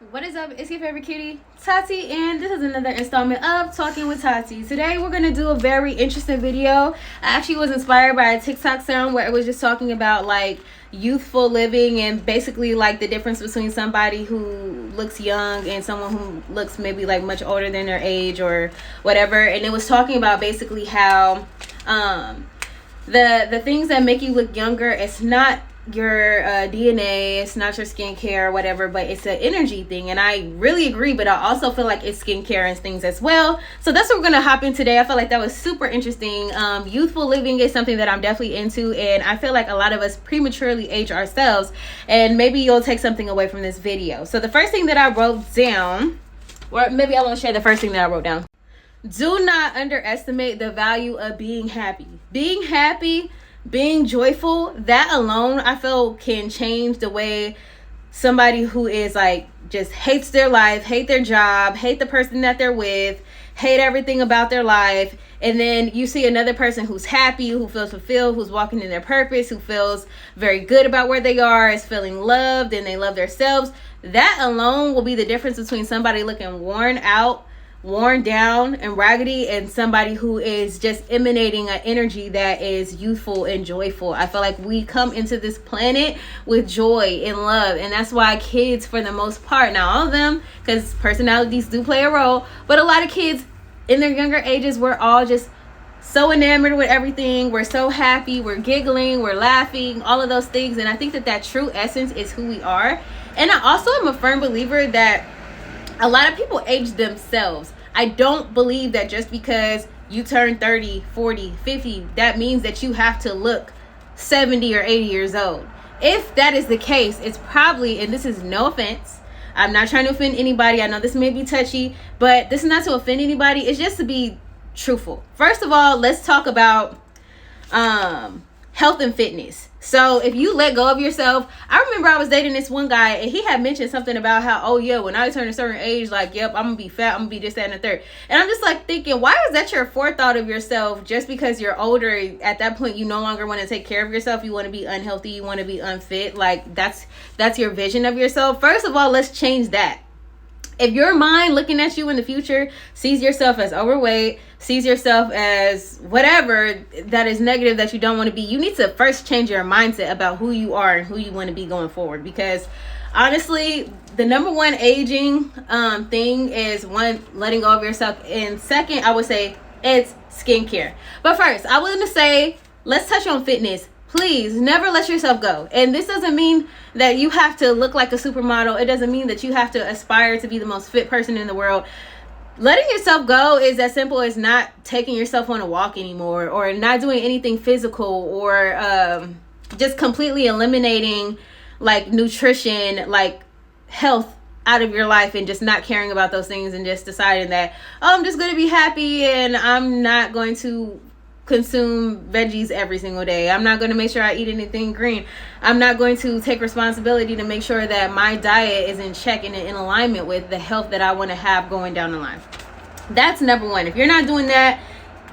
What is up? It's your favorite cutie, Tati, and this is another installment of Talking with Tati. Today we're going to do a very interesting video. I actually was inspired by a TikTok sound where it was just talking about like youthful living and basically like the difference between somebody who looks young and someone who looks maybe like much older than their age or whatever. And it was talking about basically how the things that make you look younger, it's not your DNA, it's not your skincare or whatever, but it's an energy thing. And I really agree, but I also feel like it's skincare and things as well. So that's what we're gonna hop in today. I feel like that was super interesting. Youthful living is something that I'm definitely into, and I feel like a lot of us prematurely age ourselves, and maybe you'll take something away from this video. So the first thing that I wrote down, or maybe I won't share the first thing that I wrote down. Do not underestimate the value of being happy. Being happy, being joyful, that alone I feel can change the way somebody who is like just hates their life, hate their job, hate the person that they're with, hate everything about their life, and then you see another person who's happy, who feels fulfilled, who's walking in their purpose, who feels very good about where they are, is feeling loved, and they love themselves. That alone will be the difference between somebody looking worn out, worn down and raggedy, and somebody who is just emanating an energy that is youthful and joyful. I feel like we come into this planet with joy and love, and that's why kids, for the most part, not all of them, because personalities do play a role, but a lot of kids in their younger ages, we're all just so enamored with everything. We're so happy, we're giggling, we're laughing, all of those things. And I think that true essence is who we are. And I also am a firm believer that a lot of people age themselves. I don't believe that just because you turn 30, 40, 50, that means that you have to look 70 or 80 years old. If that is the case, it's probably, and this is no offense, I'm not trying to offend anybody. I know this may be touchy, but this is not to offend anybody. It's just to be truthful. First of all, let's talk about health and fitness. So if you let go of yourself, I remember I was dating this one guy and he had mentioned something about how, oh yeah, when I turn a certain age, like, yep, I'm gonna be fat, I'm gonna be this, that, and the third. And I'm just like thinking, why is that your forethought of yourself? Just because you're older, at that point, you no longer want to take care of yourself. You want to be unhealthy, you want to be unfit. Like that's your vision of yourself. First of all, let's change that. If your mind looking at you in the future sees yourself as overweight, sees yourself as whatever that is negative that you don't want to be, you need to first change your mindset about who you are and who you want to be going forward. Because honestly, the number one aging thing is one, letting go of yourself. And second, I would say it's skincare. But first, I want to say, let's touch on fitness. Please never let yourself go. And this doesn't mean that you have to look like a supermodel. It doesn't mean that you have to aspire to be the most fit person in the world. Letting yourself go is as simple as not taking yourself on a walk anymore, or not doing anything physical, or just completely eliminating like nutrition, like health out of your life, and just not caring about those things, and just deciding that, oh, I'm just going to be happy and I'm not going to consume veggies every single day. I'm not going to make sure I eat anything green. I'm not going to take responsibility to make sure that my diet is in check and in alignment with the health that I want to have going down the line. That's number one. If you're not doing that,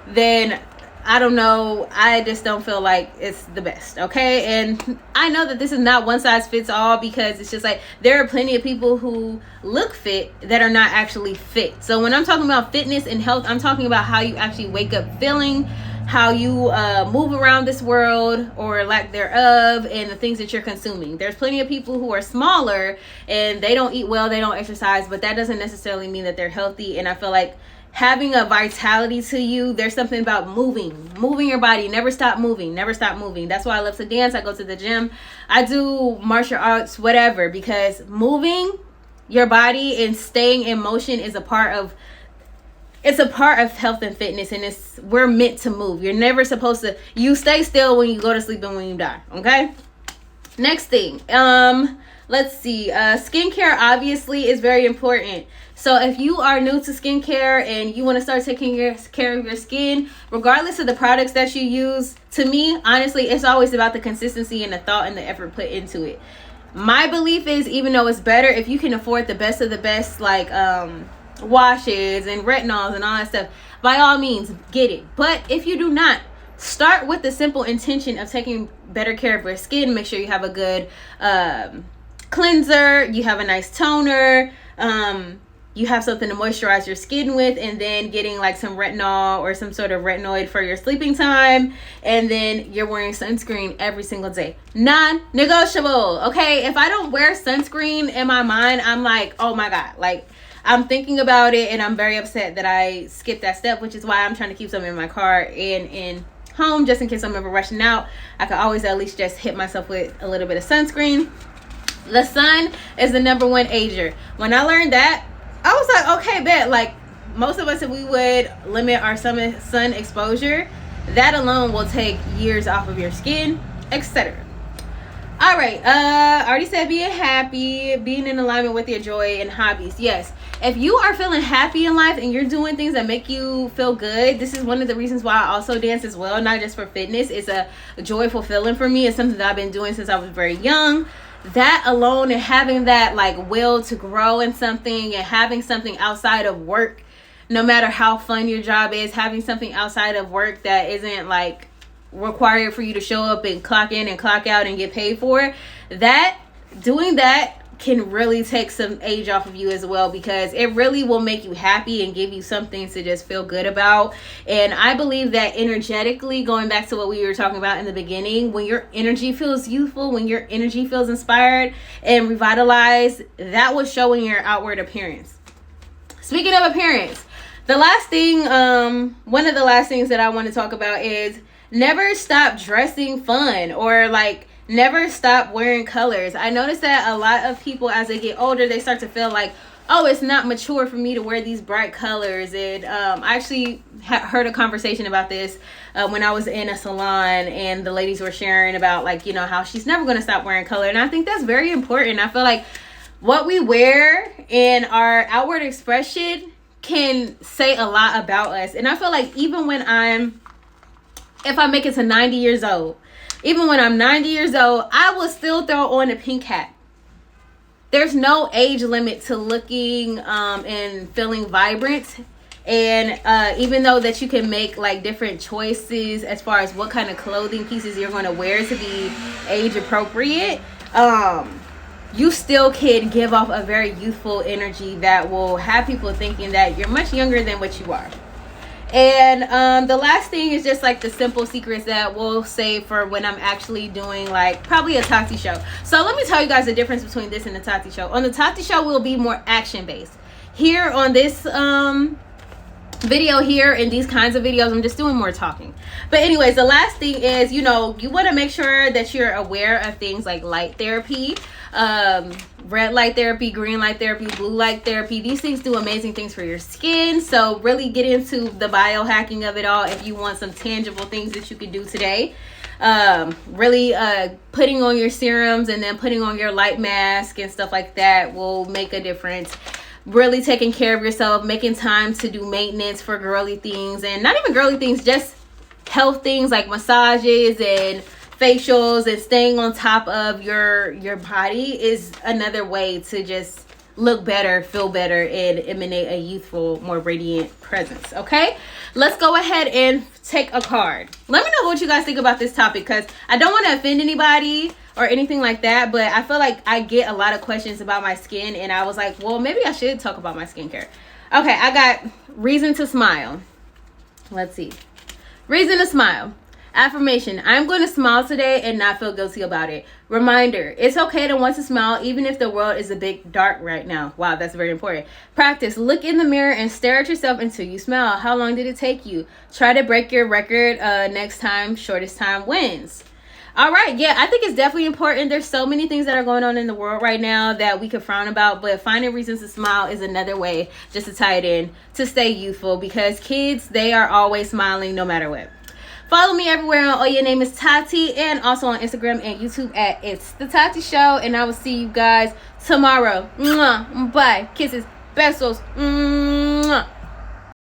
then I don't know. I just don't feel like it's the best. Okay. And I know that this is not one size fits all, because it's just like there are plenty of people who look fit that are not actually fit. So when I'm talking about fitness and health, I'm talking about how you actually wake up feeling, how you move around this world or lack thereof, and the things that you're consuming. There's plenty of people who are smaller and they don't eat well, they don't exercise, but that doesn't necessarily mean that they're healthy. And I feel like having a vitality to you, there's something about moving your body. Never stop moving. That's why I love to dance. I go to the gym, I do martial arts, whatever, because moving your body and staying in motion is a part of health and fitness. And we're meant to move. You're never supposed to, you stay still when you go to sleep and when you die. Okay. Next thing, let's see. Skincare obviously is very important. So if you are new to skincare and you want to start taking care of your skin, regardless of the products that you use, to me, honestly, it's always about the consistency and the thought and the effort put into it. My belief is, even though it's better, if you can afford the best of the best, like washes and retinols and all that stuff, by all means, get it. But if you do not, start with the simple intention of taking better care of your skin. Make sure you have a good cleanser, you have a nice toner, you have something to moisturize your skin with, and then getting like some retinol or some sort of retinoid for your sleeping time, and then you're wearing sunscreen every single day. Non-negotiable. Okay, if I don't wear sunscreen, in my mind I'm like, oh my god, like I'm thinking about it and I'm very upset that I skipped that step, which is why I'm trying to keep some in my car and in home, just in case I'm ever rushing out. I could always at least just hit myself with a little bit of sunscreen. The sun is the number one ager. When I learned that, I was like, okay, bet. Like, most of us, if we would limit our sun exposure, that alone will take years off of your skin, etc. All right, I already said being happy, being in alignment with your joy and hobbies. Yes, if you are feeling happy in life and you're doing things that make you feel good, this is one of the reasons why I also dance as well, not just for fitness. It's a joyful feeling for me. It's something that I've been doing since I was very young. That alone, and having that like will to grow in something, and having something outside of work, no matter how fun your job is, having something outside of work that isn't like required for you to show up and clock in and clock out and get paid for, that doing that can really take some age off of you as well, because it really will make you happy and give you something to just feel good about. And I believe that energetically, going back to what we were talking about in the beginning, when your energy feels youthful, when your energy feels inspired and revitalized, that will show in your outward appearance. Speaking of appearance, the last thing, one of the last things that I want to talk about is never stop dressing fun, or like never stop wearing colors. I noticed that a lot of people, as they get older, they start to feel like, oh, it's not mature for me to wear these bright colors. And I actually heard a conversation about this when I was in a salon, and the ladies were sharing about, like, you know, how she's never going to stop wearing color. And I think that's very important. I feel like what we wear and our outward expression can say a lot about us. And I feel like even when if I make it to 90 years old, even when I'm 90 years old, I will still throw on a pink hat. There's no age limit to looking and feeling vibrant. And even though that you can make like different choices as far as what kind of clothing pieces you're going to wear to be age appropriate, you still can give off a very youthful energy that will have people thinking that you're much younger than what you are. And the last thing is just like the simple secrets that we'll save for when I'm actually doing like probably a Tati show. So let me tell you guys the difference between this and the Tati show. On the Tati show, we'll be more action based. Here on this video here, in these kinds of videos, I'm just doing more talking. But anyways, the last thing is, you know, you want to make sure that you're aware of things like light therapy, red light therapy, green light therapy, blue light therapy. These things do amazing things for your skin. So really get into the biohacking of it all if you want some tangible things that you can do today. Really putting on your serums and then putting on your light mask and stuff like that will make a difference. Really taking care of yourself, making time to do maintenance for girly things, and not even girly things, just health things like massages and facials, and staying on top of your body is another way to just look better, feel better, and emanate a youthful, more radiant presence. Okay, let's go ahead and take a card. Let me know what you guys think about this topic, because I don't want to offend anybody or anything like that, but I feel like I get a lot of questions about my skin, and I was like, well, maybe I should talk about my skincare. Okay, I got reason to smile. Let's see. Reason to smile. Affirmation: I'm going to smile today and not feel guilty about it. Reminder: it's okay to want to smile even if the world is a bit dark right now. Wow, that's very important. Practice: look in the mirror and stare at yourself until you smile. How long did it take you? Try to break your record next time. Shortest time wins. All right, yeah, I think it's definitely important. There's so many things that are going on in the world right now that we could frown about, but finding reasons to smile is another way, just to tie it in, to stay youthful, because kids, they are always smiling no matter what. Follow me everywhere on Your Name is Tati, and also on Instagram and YouTube at It's the Tati Show, and I will see you guys tomorrow. Mwah. Bye. Kisses. Besos.